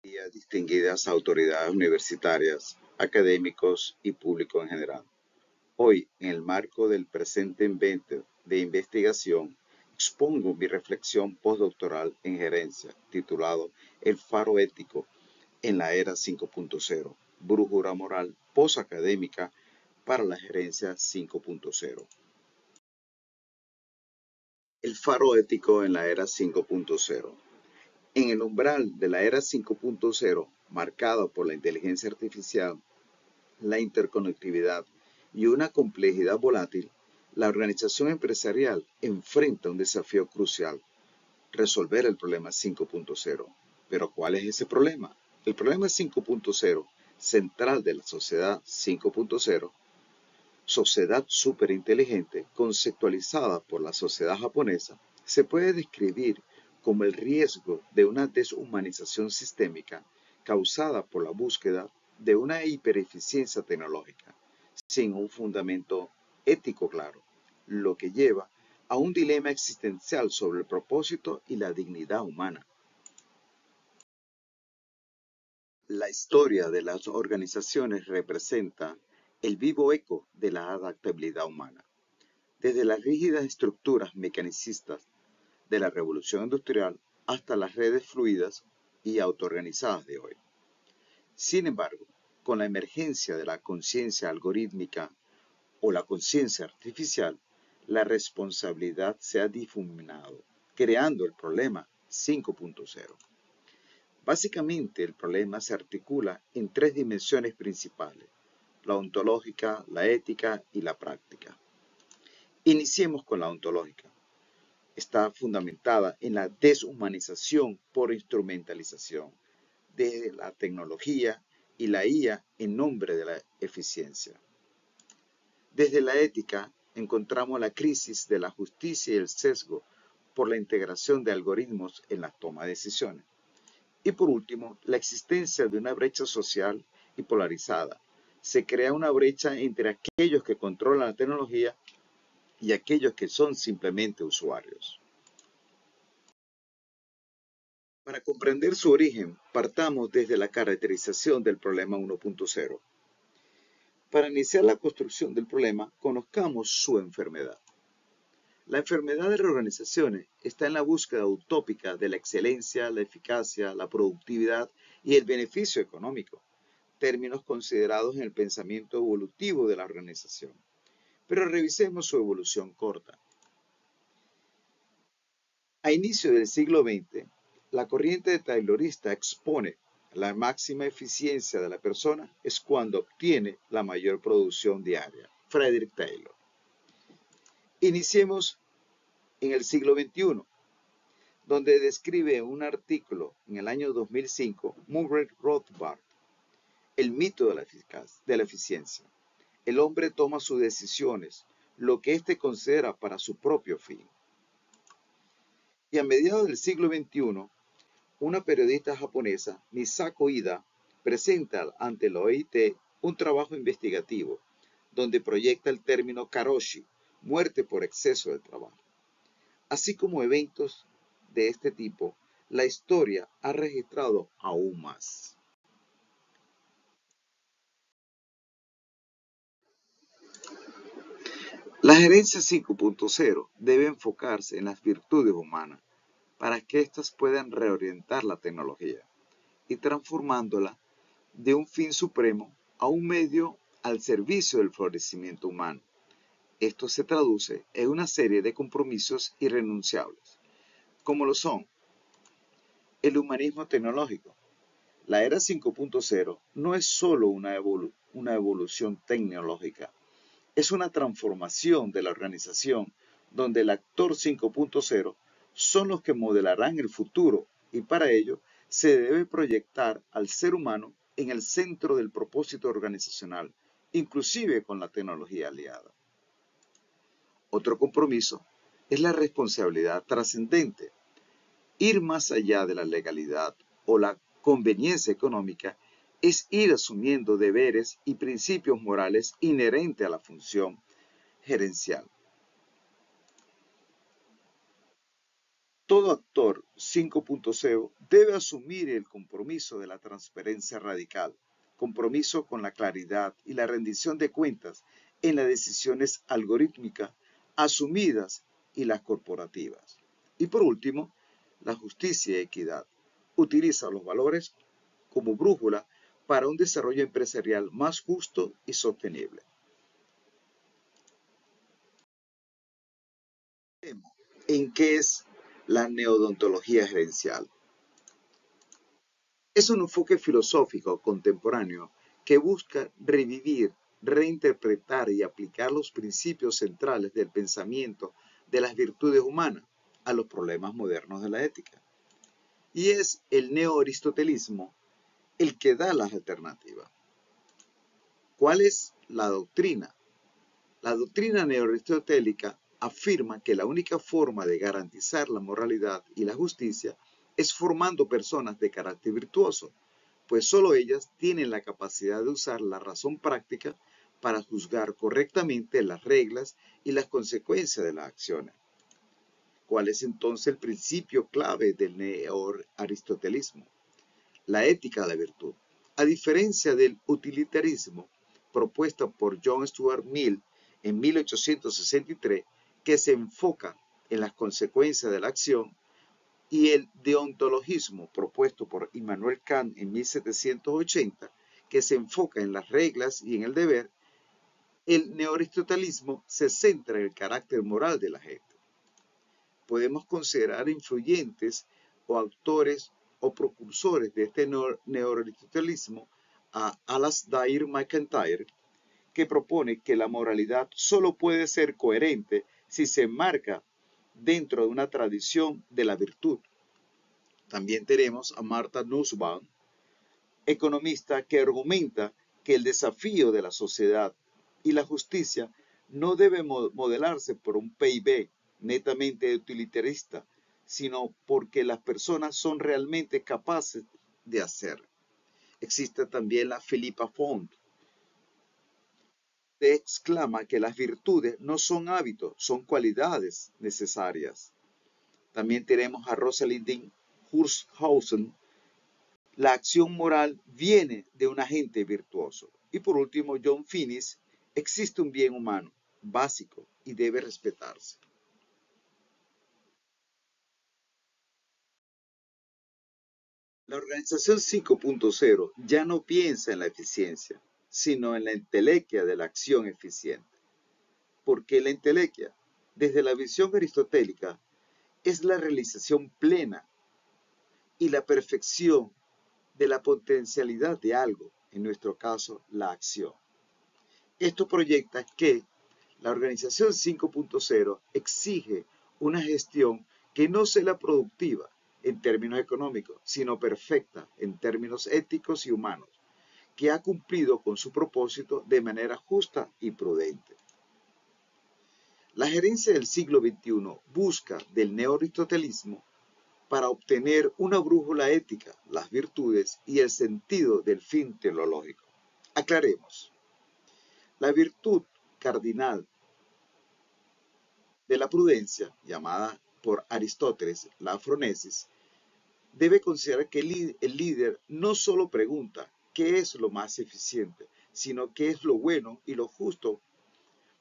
Distinguidas autoridades universitarias, académicos y público en general. Hoy, en el marco del presente invento de investigación, expongo mi reflexión postdoctoral en gerencia, titulado El faro ético en la era 5.0, brújula moral postacadémica para la gerencia 5.0. El faro ético en la era 5.0. En el umbral de la era 5.0, marcada por la inteligencia artificial, la interconectividad y una complejidad volátil, la organización empresarial enfrenta un desafío crucial: resolver el problema 5.0. ¿Pero cuál es ese problema? El problema 5.0, central de la sociedad 5.0, sociedad superinteligente, conceptualizada por la sociedad japonesa, se puede describir como el riesgo de una deshumanización sistémica causada por la búsqueda de una hipereficiencia tecnológica, sin un fundamento ético claro, lo que lleva a un dilema existencial sobre el propósito y la dignidad humana. La historia de las organizaciones representa el vivo eco de la adaptabilidad humana. Desde las rígidas estructuras mecanicistas de la revolución industrial hasta las redes fluidas y autoorganizadas de hoy. Sin embargo, con la emergencia de la conciencia algorítmica o la conciencia artificial, la responsabilidad se ha difuminado, creando el problema 5.0. Básicamente, el problema se articula en tres dimensiones principales: la ontológica, la ética y la práctica. Iniciemos con la ontológica. Está fundamentada en la deshumanización por instrumentalización de la tecnología y la IA en nombre de la eficiencia. Desde la ética encontramos la crisis de la justicia y el sesgo por la integración de algoritmos en la toma de decisiones. Y por último, la existencia de una brecha social y polarizada. Se crea una brecha entre aquellos que controlan la tecnología y aquellos que son simplemente usuarios. Para comprender su origen, partamos desde la caracterización del problema 1.0. Para iniciar la construcción del problema, conozcamos su enfermedad. La enfermedad de reorganizaciones está en la búsqueda utópica de la excelencia, la eficacia, la productividad y el beneficio económico, términos considerados en el pensamiento evolutivo de la organización. Pero revisemos su evolución corta. A inicio del siglo XX, la corriente taylorista expone la máxima eficiencia de la persona es cuando obtiene la mayor producción diaria. Frederick Taylor. Iniciemos en el siglo XXI, donde describe un artículo en el año 2005 Murray Rothbard, el mito de la eficiencia. El hombre toma sus decisiones, lo que éste considera para su propio fin. Y a mediados del siglo XXI, una periodista japonesa, Misako Ida, presenta ante la OIT un trabajo investigativo donde proyecta el término karoshi, muerte por exceso de trabajo. Así como eventos de este tipo, la historia ha registrado aún más. La gerencia 5.0 debe enfocarse en las virtudes humanas para que éstas puedan reorientar la tecnología y transformándola de un fin supremo a un medio al servicio del florecimiento humano. Esto se traduce en una serie de compromisos irrenunciables, como lo son el humanismo tecnológico. La era 5.0 no es solo una evolución tecnológica, es una transformación de la organización donde el actor 5.0 son los que modelarán el futuro y para ello se debe proyectar al ser humano en el centro del propósito organizacional, inclusive con la tecnología aliada. Otro compromiso es la responsabilidad trascendente. Ir más allá de la legalidad o la conveniencia económica es ir asumiendo deberes y principios morales inherentes a la función gerencial. Todo actor 5.0 debe asumir el compromiso de la transparencia radical, compromiso con la claridad y la rendición de cuentas en las decisiones algorítmicas asumidas y las corporativas. Y por último, la justicia y equidad. Utiliza los valores como brújula para un desarrollo empresarial más justo y sostenible. ¿En qué es la neodontología gerencial? Es un enfoque filosófico contemporáneo que busca revivir, reinterpretar y aplicar los principios centrales del pensamiento de las virtudes humanas a los problemas modernos de la ética. Y es el neoaristotelismo el que da las alternativas. ¿Cuál es la doctrina? La doctrina neoaristotélica afirma que la única forma de garantizar la moralidad y la justicia es formando personas de carácter virtuoso, pues solo ellas tienen la capacidad de usar la razón práctica para juzgar correctamente las reglas y las consecuencias de las acciones. ¿Cuál es entonces el principio clave del neoaristotelismo? La ética de la virtud. A diferencia del utilitarismo propuesta por John Stuart Mill en 1863, que se enfoca en las consecuencias de la acción, y el deontologismo propuesto por Immanuel Kant en 1780, que se enfoca en las reglas y en el deber, el neoaristotelismo se centra en el carácter moral de la gente. Podemos considerar influyentes o autores o precursores de este neoaristotelismo a Alasdair MacIntyre, que propone que la moralidad solo puede ser coherente si se enmarca dentro de una tradición de la virtud. También tenemos a Martha Nussbaum, economista, que argumenta que el desafío de la sociedad y la justicia no debe modelarse por un PIB netamente utilitarista, sino porque las personas son realmente capaces de hacer. Existe también la Philippa Found, que exclama que las virtudes no son hábitos, son cualidades necesarias. También tenemos a Rosalind Hurshausen. La acción moral viene de un agente virtuoso. Y por último, John Finnis, existe un bien humano básico y debe respetarse. La organización 5.0 ya no piensa en la eficiencia, sino en la entelequia de la acción eficiente. Porque la entelequia, desde la visión aristotélica, es la realización plena y la perfección de la potencialidad de algo, en nuestro caso, la acción. Esto proyecta que la organización 5.0 exige una gestión que no sea productiva en términos económicos, sino perfecta en términos éticos y humanos, que ha cumplido con su propósito de manera justa y prudente. La gerencia del siglo XXI busca del neoaristotelismo para obtener una brújula ética, las virtudes y el sentido del fin teleológico. Aclaremos. La virtud cardinal de la prudencia, llamada por Aristóteles la afronesis, debe considerar que el líder no solo pregunta qué es lo más eficiente, sino qué es lo bueno y lo justo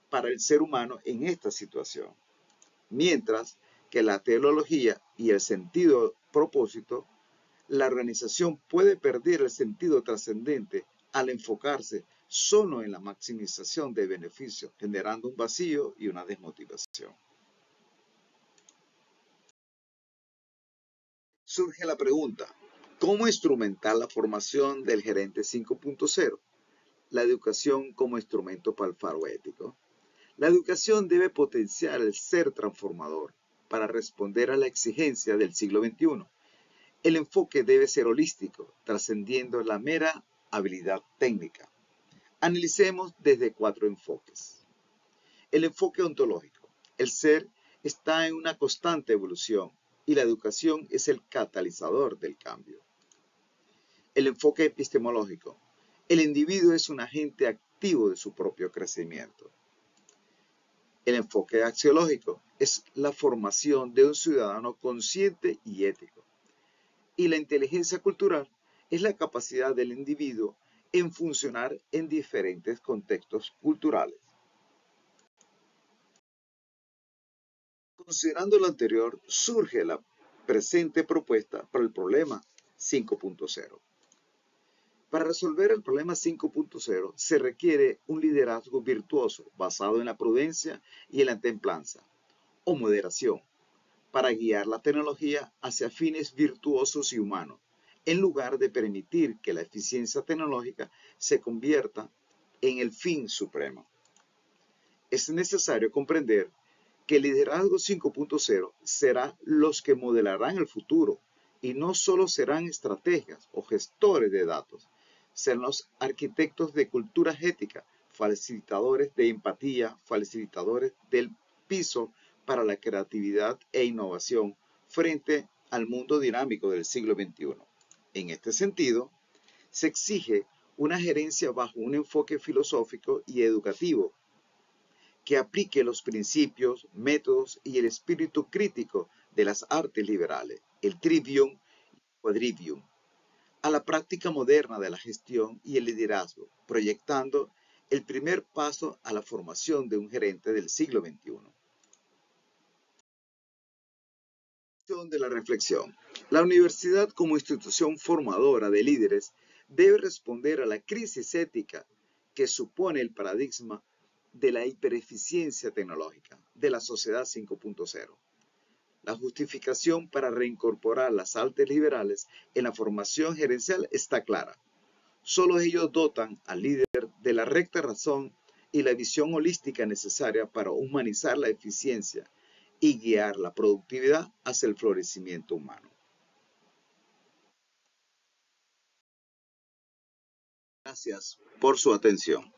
para el ser humano en esta situación. Mientras que la teleología y el sentido propósito, la organización puede perder el sentido trascendente al enfocarse solo en la maximización de beneficios, generando un vacío y una desmotivación. Surge la pregunta, ¿cómo instrumentar la formación del gerente 5.0? La educación como instrumento para el faro ético. La educación debe potenciar el ser transformador para responder a la exigencia del siglo XXI. El enfoque debe ser holístico, trascendiendo la mera habilidad técnica. Analicemos desde 4 enfoques. El enfoque ontológico. El ser está en una constante evolución y la educación es el catalizador del cambio. El enfoque epistemológico. El individuo es un agente activo de su propio crecimiento. El enfoque axiológico es la formación de un ciudadano consciente y ético. Y la inteligencia cultural es la capacidad del individuo en funcionar en diferentes contextos culturales. Considerando lo anterior, surge la presente propuesta para el problema 5.0. Para resolver el problema 5.0 se requiere un liderazgo virtuoso basado en la prudencia y en la templanza, o moderación, para guiar la tecnología hacia fines virtuosos y humanos, en lugar de permitir que la eficiencia tecnológica se convierta en el fin supremo. Es necesario comprender que el liderazgo 5.0 será los que modelarán el futuro y no solo serán estrategas o gestores de datos, serán los arquitectos de culturas éticas, facilitadores de empatía, facilitadores del piso para la creatividad e innovación frente al mundo dinámico del siglo XXI. En este sentido, se exige una gerencia bajo un enfoque filosófico y educativo que aplique los principios, métodos y el espíritu crítico de las artes liberales, el trivium y quadrivium, a la práctica moderna de la gestión y el liderazgo, proyectando el primer paso a la formación de un gerente del siglo XXI. De la reflexión. La universidad como institución formadora de líderes debe responder a la crisis ética que supone el paradigma de la hipereficiencia tecnológica de la sociedad 5.0. La justificación para reincorporar las artes liberales en la formación gerencial está clara. Solo ellos dotan al líder de la recta razón y la visión holística necesaria para humanizar la eficiencia y guiar la productividad hacia el florecimiento humano. Gracias por su atención.